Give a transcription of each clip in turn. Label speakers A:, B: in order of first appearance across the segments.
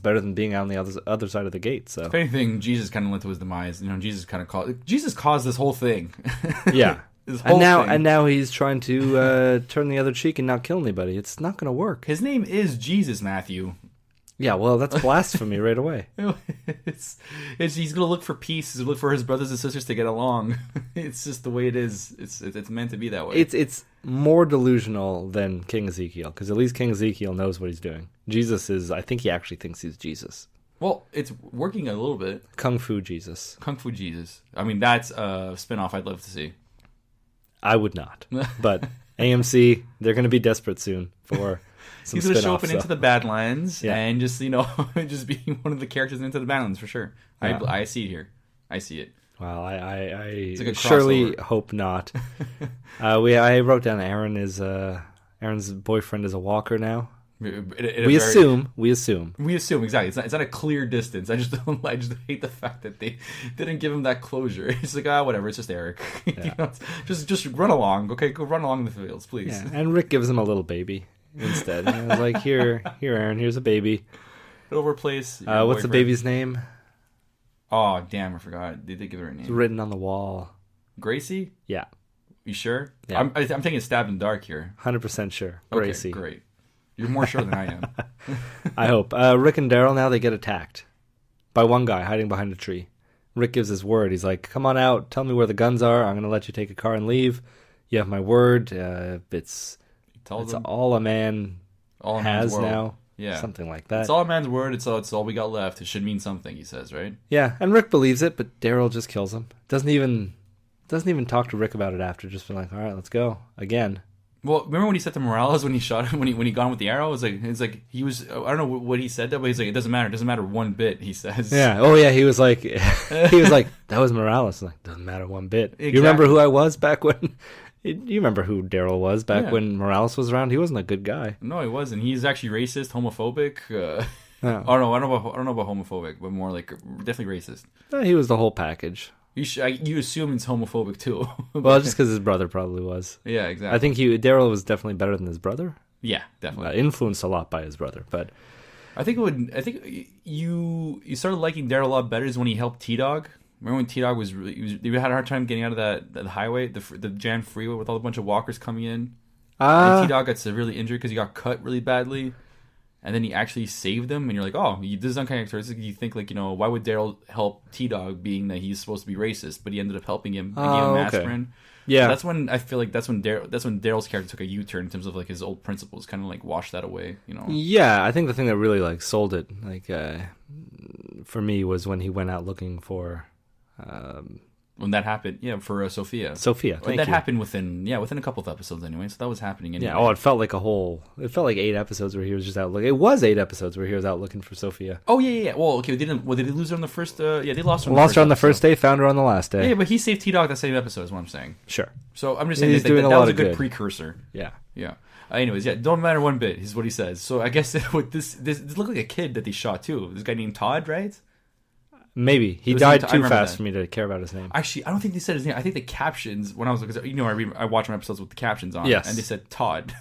A: better than being on the other side of the gate. So
B: if anything, Jesus kind of went to his demise. Jesus caused this whole thing.
A: Yeah.
B: Thing.
A: And now he's trying to turn the other cheek and not kill anybody. It's not going to work.
B: His name is Jesus, Matthew.
A: Yeah, well, that's blasphemy right away.
B: He's going to look for peace. He's going to look for his brothers and sisters to get along. It's just the way it is. It's meant to be that way.
A: It's more delusional than King Ezekiel, because at least King Ezekiel knows what he's doing. Jesus is, I think he actually thinks he's Jesus.
B: Well, it's working a little bit.
A: Kung Fu Jesus.
B: Kung Fu Jesus. I mean, that's a spinoff I'd love to see.
A: I would not. But AMC, they're going to be desperate soon for some
B: He's going to show up in
A: so.
B: Into the Badlands and just, just being one of the characters in Into the Badlands for sure. Yeah. I see it here. I see it.
A: Well, I
B: like
A: surely hope not. I wrote down Aaron's boyfriend is a walker now. We assume
B: exactly. It's not a clear distance. I just hate the fact that they didn't give him that closure. It's like, whatever. It's just Eric.
A: Yeah.
B: Just run along. Okay, go run along the fields, please.
A: Yeah. And Rick gives him a little baby instead. And I was like, here, Aaron. Here's a baby.
B: Overplace.
A: What's the baby's name?
B: Oh, damn! I forgot. They did give her a name.
A: It's written on the wall.
B: Gracie.
A: Yeah.
B: You sure?
A: Yeah.
B: I'm taking a stab in the dark here.
A: 100% sure. Gracie.
B: Okay, great. You're more sure than I am.
A: I hope. Rick and Daryl, now they get attacked by one guy hiding behind a tree. Rick gives his word. He's like, come on out. Tell me where the guns are. I'm going to let you take a car and leave. You have my word. It's all a man has now.
B: Yeah.
A: Something like that.
B: It's all a man's word. It's all we got left. It should mean something, he says, right?
A: Yeah, and Rick believes it, but Daryl just kills him. Doesn't even talk to Rick about it after. Just been like, all right, let's go again.
B: Well, remember when he said to Morales when he shot him, when he got him with the arrow? It's like he was, I don't know what he said, but he's like, it doesn't matter one bit, he says.
A: Yeah. Oh yeah, he was like that was Morales. Like, doesn't matter one bit. Exactly. You remember who I was back when? You remember who Daryl was back when Morales was around? He wasn't a good guy.
B: No, he wasn't. He's actually racist, homophobic. I don't know about homophobic, but more like definitely racist.
A: He was the whole package.
B: You assume it's homophobic too.
A: Well, just because his brother probably was.
B: Yeah, exactly.
A: I think Daryl was definitely better than his brother.
B: Yeah, definitely.
A: Influenced a lot by his brother, but
B: I think you started liking Daryl a lot better is when he helped T-Dog. Remember when T-Dog they had a hard time getting out of that highway, the jam freeway with all a bunch of walkers coming in. And T-Dog got severely injured because he got cut really badly. And then he actually saved them, and you're like, oh, this is uncharacteristic. You think, like, why would Daryl help T-Dog, being that he's supposed to be racist, but he ended up helping him and gave him aspirin. Okay. Yeah, so that's when I feel like that's when Daryl's character took a U-turn in terms of like his old principles, kind of like washed that away.
A: Yeah, I think the thing that really like sold it, like for me, was when he went out looking for.
B: When that happened, for Sophia.
A: That
B: happened within a couple of episodes anyway, so that was happening anyway.
A: Yeah, it felt like 8 episodes where he was just out looking. It was 8 episodes where he was out looking for Sophia.
B: Oh, yeah. Well, okay, did they lose her on the first, they lost her
A: on the first day, found her on the last day.
B: Yeah, but he saved T-Dog that same episode is what I'm saying.
A: Sure.
B: So I'm just saying that was a good precursor.
A: Yeah.
B: Yeah. Anyways, don't matter one bit, is what he says. So I guess with this looked like a kid that they shot too. This guy named Todd, right?
A: Maybe he died too fast for me to care about his name.
B: Actually, I don't think they said his name. I think the captions when I was I watch my episodes with the captions on, and they said Todd.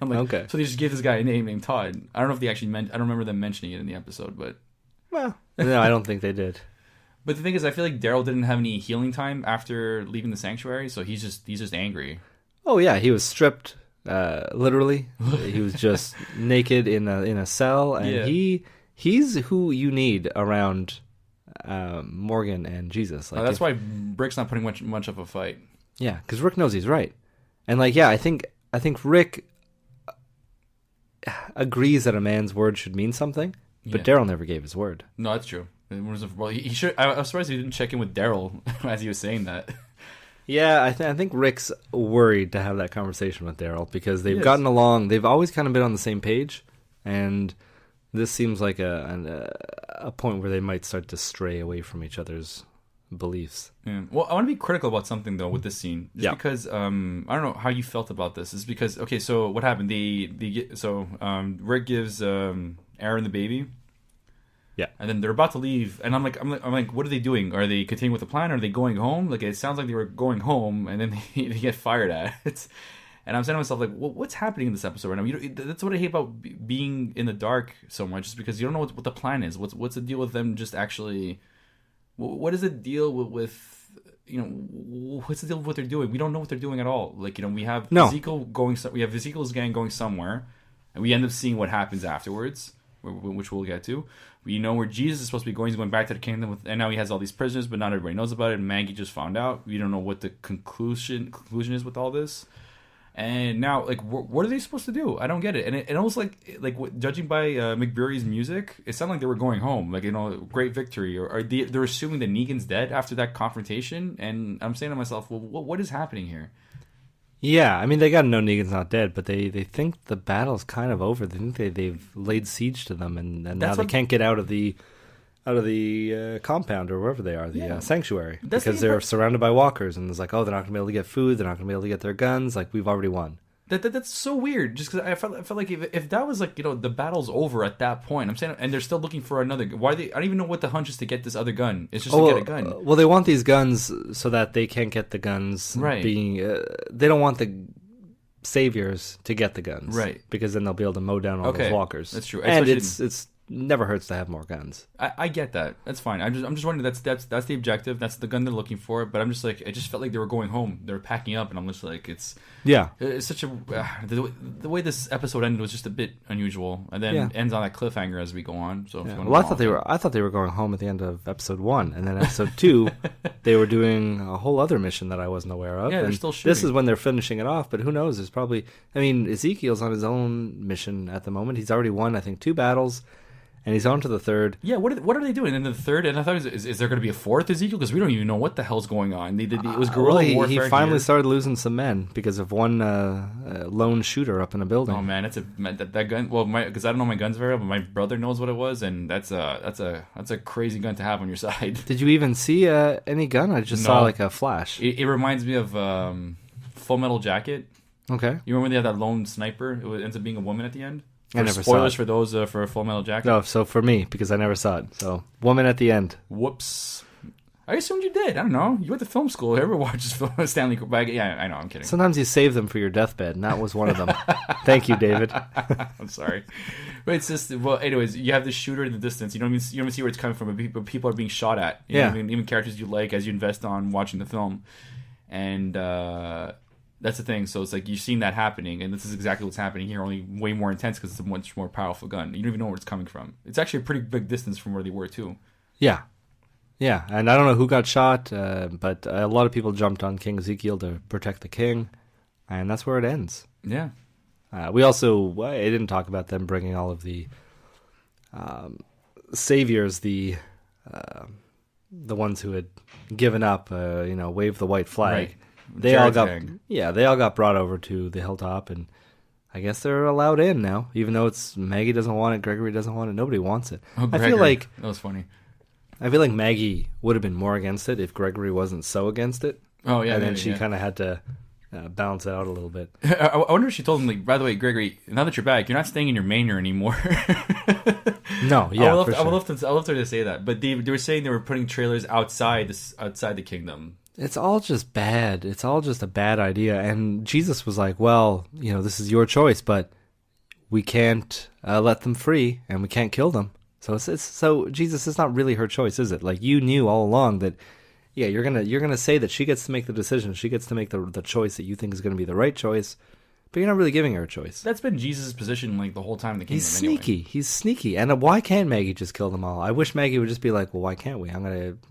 B: I'm like, okay, so they just gave this guy a name named Todd. I don't know if they actually I don't remember them mentioning it in the episode, but
A: no, I don't think they did.
B: But the thing is, I feel like Daryl didn't have any healing time after leaving the sanctuary, so he's just angry.
A: Oh yeah, he was stripped, literally. He was just naked in a cell, and he's who you need around. Morgan and Jesus.
B: That's why Rick's not putting much of a fight.
A: Yeah, because Rick knows he's right, and I think Rick agrees that a man's word should mean something, but Daryl never gave his word.
B: No, that's true. Well, he should. I was surprised he didn't check in with Daryl as he was saying that.
A: Yeah, I think Rick's worried to have that conversation with Daryl because they've gotten along. They've always kind of been on the same page, and this seems like a point where they might start to stray away from each other's beliefs.
B: Yeah. Well, I want to be critical about something though with this scene, just because I don't know how you felt about this. It's because so what happened? Rick gives Aaron the baby.
A: Yeah,
B: and then they're about to leave, and I'm like, what are they doing? Are they continuing with the plan? Or are they going home? Like it sounds like they were going home, and then they get fired at. And I'm saying to myself, like, what's happening in this episode right now? That's what I hate about being in the dark so much, is because you don't know what the plan is. What's the deal with them just actually... What is the deal with what's the deal with what they're doing? We don't know what they're doing at all. Like, we have Ezekiel's gang going somewhere, and we end up seeing what happens afterwards, which we'll get to. We know where Jesus is supposed to be going. He's going back to the kingdom, and now he has all these prisoners, but not everybody knows about it. And Maggie just found out. We don't know what the conclusion is with all this. And now, like, what are they supposed to do? I don't get it. And it almost judging by McBury's music, it sounded like they were going home, like, great victory. Or they're assuming that Negan's dead after that confrontation. And I'm saying to myself, well, what is happening here?
A: Yeah, I mean, they got to know Negan's not dead, but they think the battle's kind of over. They think they've laid siege to them, and now they can't get out of the compound or wherever they are, the sanctuary, because they're surrounded by walkers, and it's like, oh, they're not going to be able to get food, they're not going to be able to get their guns, like, we've already won.
B: That's so weird, just because I felt like if that was like, the battle's over at that point, I'm saying, and they're still looking for another, I don't even know what the hunch is to get this other gun. It's just to get a gun.
A: Well, they want these guns so that they can't get the guns,
B: right?
A: They don't want the saviors to get the guns,
B: right?
A: Because then they'll be able to mow down all those walkers.
B: That's true,
A: and it's never hurts to have more guns.
B: I get that. That's fine. I'm just wondering, that's the objective. That's the gun they're looking for. But I'm just like, it just felt like they were going home. They were packing up, and I'm just like, it's such a the way this episode ended was just a bit unusual, and then ends on that cliffhanger as we go on. So
A: I thought they were going home at the end of episode 1, and then episode 2 they were doing a whole other mission that I wasn't aware of.
B: Yeah, they're still shooting.
A: This is when they're finishing it off, but who knows? There's probably, I mean, Ezekiel's on his own mission at the moment. He's already won, I think, 2 battles. And he's on to the 3rd. Yeah,
B: what are they doing in the 3rd? And I thought, is there going to be a 4th Ezekiel? Because we don't even know what the hell's going on. It was guerrilla warfare.
A: He finally started losing some men because of one lone shooter up in a building.
B: Oh man, that gun. Well, because I don't know my guns very well, but my brother knows what it was, and that's a crazy gun to have on your side.
A: Did you even see any gun? I just saw like a flash.
B: It reminds me of Full Metal Jacket.
A: Okay.
B: You remember they had that lone sniper? It ends up being a woman at the end.
A: I never
B: spoilers
A: saw it.
B: For those for Full Metal Jacket.
A: No, so for me, because I never saw it. So, woman at the end.
B: Whoops. I assumed you did. I don't know. You went to film school. Whoever watches Stanley Kubrick. Yeah, I know. I'm kidding.
A: Sometimes you save them for your deathbed, and that was one of them. Thank you, David.
B: I'm sorry. But it's just, well, anyways, you have this shooter in the distance. You don't even see where it's coming from, but people are being shot at. You know what I mean? Even characters you like as you invest on watching the film. And that's the thing. So it's like you've seen that happening, and this is exactly what's happening here, only way more intense because it's a much more powerful gun. You don't even know where it's coming from. It's actually a pretty big distance from where they were, too.
A: Yeah. Yeah, and I don't know who got shot, but a lot of people jumped on King Ezekiel to protect the king, and that's where it ends.
B: Yeah.
A: We also, I didn't talk about them bringing all of the saviors, the ones who had given up, waved the white flag.
B: Right.
A: They all got brought over to the hilltop, and I guess they're allowed in now, even though it's Maggie doesn't want it, Gregory doesn't want it, nobody wants it.
B: Oh, Gregory.
A: I feel like
B: that was funny.
A: I feel like Maggie would have been more against it if Gregory wasn't so against it.
B: Oh yeah,
A: and then she kind of had to balance it out a little bit.
B: I wonder if she told him, like, by the way, Gregory, now that you're back, you're not staying in your manor anymore.
A: No, yeah,
B: I would love her to say that, but they were saying they were putting trailers outside the kingdom.
A: It's all just bad. It's all just a bad idea. And Jesus was like, well, this is your choice, but we can't let them free, and we can't kill them. So so Jesus, it's not really her choice, is it? Like, you knew all along that, yeah, you're gonna say that she gets to make the decision. She gets to make the choice that you think is going to be the right choice. But you're not really giving her a choice.
B: That's been Jesus' position, like, the whole time in the kingdom.
A: He's sneaky.
B: Anyway.
A: He's sneaky. And why can't Maggie just kill them all? I wish Maggie would just be like, well, why can't we?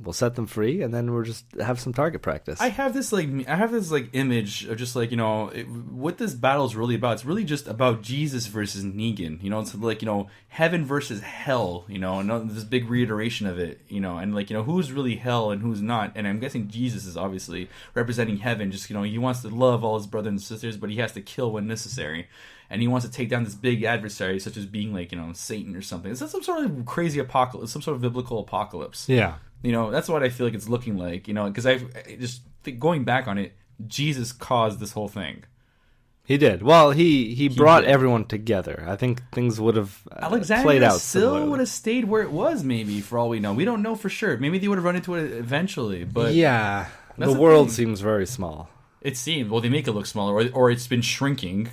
A: We'll set them free, and then we'll just have some target practice.
B: I have this image of just like, what this battle is really about. It's really just about Jesus versus Negan. It's like, heaven versus hell. And this big reiteration of it. And like, who's really hell and who's not. And I'm guessing Jesus is obviously representing heaven. Just, he wants to love all his brothers and sisters, but he has to kill when necessary, and he wants to take down this big adversary, such as being like Satan or something. It's some sort of crazy apocalypse, some sort of biblical apocalypse.
A: Yeah,
B: that's what I feel like it's looking like. Because I just think, going back on it, Jesus caused this whole thing.
A: He did. Well, he brought everyone together. I think things would have played out.
B: Still would have stayed where it was, maybe, for all we know. We don't know for sure. Maybe they would have run into it eventually. But
A: yeah, the world seems very small.
B: It seems. Well, they make it look smaller, or it's been shrinking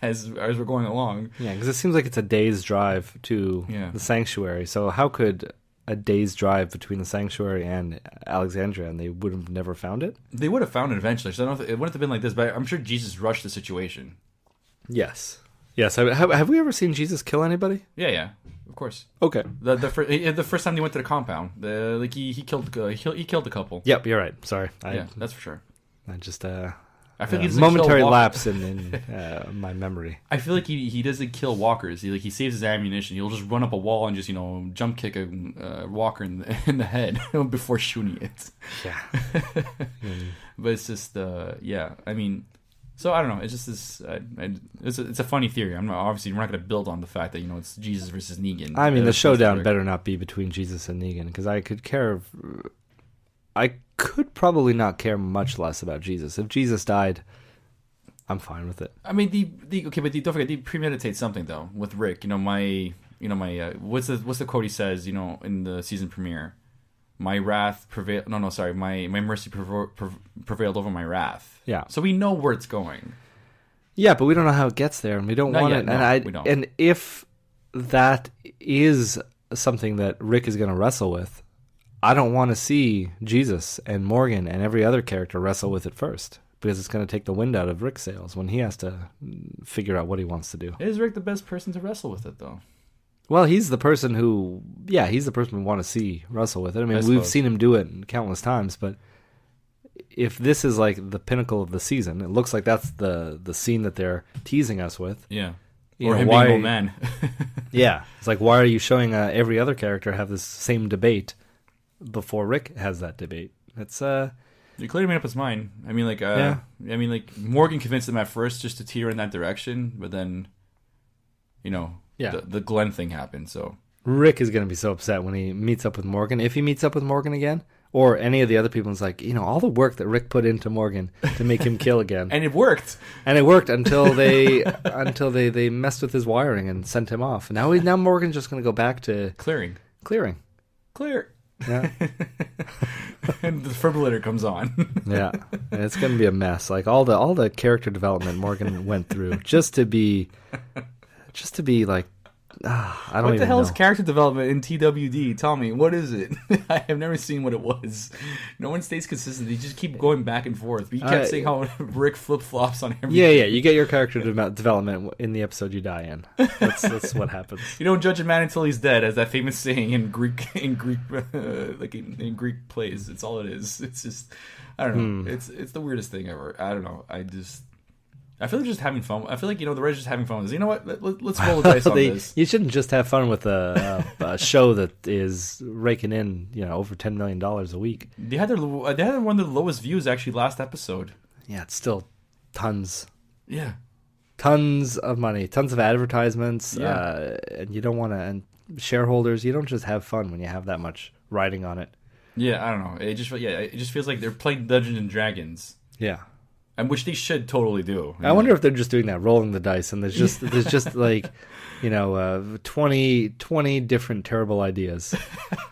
B: as we're going along.
A: Yeah, because it seems like it's a day's drive to the sanctuary. So how could a day's drive between the sanctuary and Alexandria, and they would have never found it?
B: They would have found it eventually. So I don't know if it wouldn't have been like this, but I'm sure Jesus rushed the situation.
A: Yes. Yes. Have we ever seen Jesus kill anybody?
B: Yeah, of course.
A: Okay.
B: The first time he went to the compound, he killed a couple.
A: Yep, you're right. Sorry.
B: That's for sure.
A: I just
B: I feel like
A: momentary lapse in my memory.
B: I feel like he doesn't kill walkers. He saves his ammunition. He'll just run up a wall and just jump kick a walker in the head before shooting it.
A: Yeah.
B: But it's just I mean, so I don't know. It's just this. It's a funny theory. Obviously we're not going to build on the fact that it's Jesus versus Negan.
A: I mean, the showdown better not be between Jesus and Negan, because I could probably not care much less about Jesus. If Jesus died, I'm fine with it.
B: I mean, but don't forget, they premeditate something though with Rick. What's the quote he says? In the season premiere, my wrath prevailed. No, sorry, my mercy prevailed over my wrath.
A: Yeah.
B: So we know where it's going.
A: Yeah, but we don't know how it gets there, and we don't want it. No,
B: we don't.
A: And if that is something that Rick is going to wrestle with, I don't want to see Jesus and Morgan and every other character wrestle with it first, because it's going to take the wind out of Rick's sails when he has to figure out what he wants to do.
B: Is Rick the best person to wrestle with it, though?
A: Well, he's the person we want to see wrestle with it. I mean, we've seen him do it countless times, but if this is like the pinnacle of the season, it looks like that's the scene that they're teasing us with.
B: Yeah. Or him being old man.
A: Yeah. It's like, why are you showing every other character have this same debate before Rick has that debate? It's
B: he clearly made up his mind. I mean, Morgan convinced him at first just to teeter in that direction, but then, the Glenn thing happened. So
A: Rick is going to be so upset when he meets up with Morgan, if he meets up with Morgan again, or any of the other people. It's like, all the work that Rick put into Morgan to make him kill again,
B: and it worked.
A: And it worked until they messed with his wiring and sent him off. Now Morgan's just going to go back to
B: clearing.
A: Clear. Yeah.
B: And the defibrillator comes on.
A: Yeah. And it's going to be a mess. Like all the character development Morgan went through just to be like, I don't even know.
B: What the hell is character development in TWD? Tell me, what is it? I have never seen what it was. No one stays consistent. They just keep going back and forth. But you kept saying how Rick flip-flops on everything.
A: Yeah. You get your character development in the episode you die in. That's what happens.
B: You don't judge a man until he's dead, as that famous saying in Greek Greek plays. It's all it is. It's just, I don't know. It's the weirdest thing ever. I don't know. I feel like just having fun. I feel like, the writers just having fun with this. You know what? Let's roll the dice on this.
A: You shouldn't just have fun with a show that is raking in, over $10 million a week.
B: They had one of the lowest views actually last episode.
A: Yeah, it's still tons.
B: Yeah.
A: Tons of money, tons of advertisements.
B: Yeah.
A: And you don't want to, and shareholders, you don't just have fun when you have that much riding on it.
B: Yeah, I don't know. It just feels like they're playing Dungeons and Dragons.
A: Yeah.
B: And which they should totally do.
A: I wonder if they're just doing that, rolling the dice, and there's just like, 20 different terrible ideas,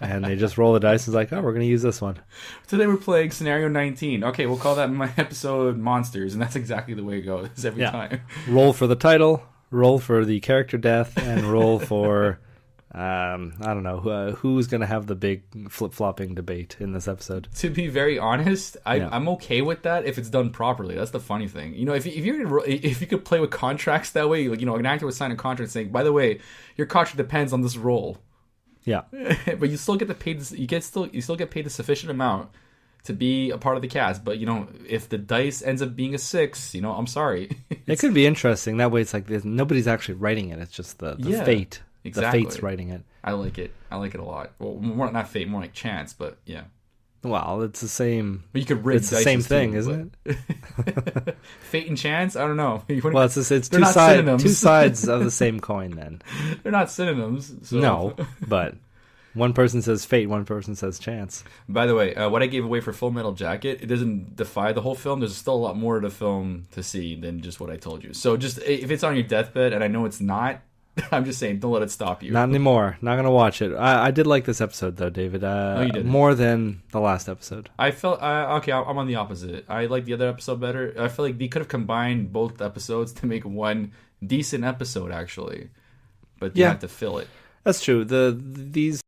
A: and they just roll the dice and it's like, oh, we're going to use this one.
B: Today we're playing scenario 19. Okay, we'll call that my episode Monsters, and that's exactly the way it goes every time.
A: Roll for the title, roll for the character death, and roll for I don't know who's going to have the big flip-flopping debate in this episode.
B: To be very honest, I'm okay with that if it's done properly. That's the funny thing. If you could play with contracts that way, like, an actor would sign a contract saying, by the way, your contract depends on this role.
A: Yeah.
B: But you still get paid. You still get paid a sufficient amount to be a part of the cast. But if the dice ends up being a 6, I'm sorry.
A: It could be interesting. That way, it's like nobody's actually writing it. It's just the fate.
B: Exactly.
A: The fate's writing it.
B: I like it. I like it a lot. Well, more not fate, more like chance, but yeah.
A: Well, it's the same.
B: But you could rig
A: it's the same thing,
B: too,
A: isn't
B: it? Fate and chance? I don't know.
A: Well, it's two sides of the same coin. Then
B: they're not synonyms. So.
A: No, but one person says fate, one person says chance.
B: By the way, what I gave away for Full Metal Jacket, it doesn't defy the whole film. There's still a lot more to the film to see than just what I told you. So just if it's on your deathbed, and I know it's not, I'm just saying, don't let it stop you.
A: Not anymore. Not gonna watch it. I did like this episode though, David.
B: You didn't.
A: More than the last episode.
B: I felt okay. I'm on the opposite. I like the other episode better. I feel like they could have combined both episodes to make one decent episode, actually. But you had to fill it.
A: That's true. These